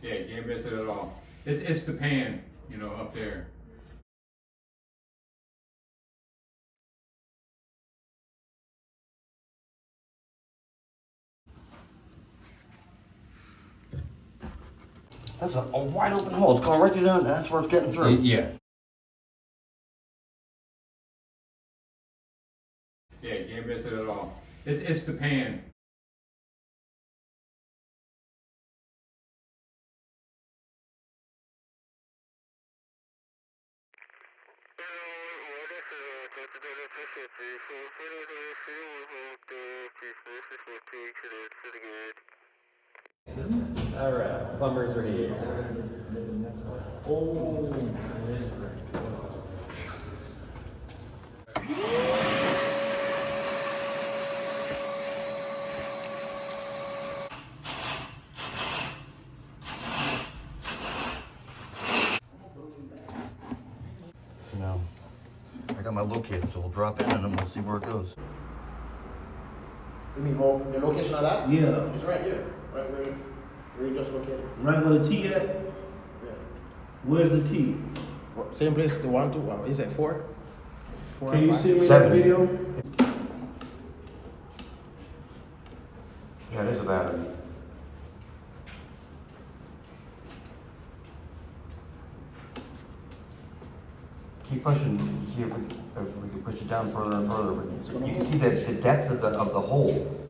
Yeah, you can't miss it at all. It's the pan, you know, up there. That's a wide open hole. It's going right through there, and that's where it's getting through. Yeah. Yeah, you can't miss it at all. It's the pan. All right, plumbers are here. Oh. So now, I got my locator, so we'll drop in and then we'll see where it goes. You mean the location of that? Yeah. It's right here, right where you just located. Right where the T at? Yeah. Where's the T? Same place, the 1, 2, well, is it 4? 4 Can and you 5? send me that 7. video? Yeah, there's a battery. Keep pushing, see if we can push it down further and further. But you can see that the depth of the hole.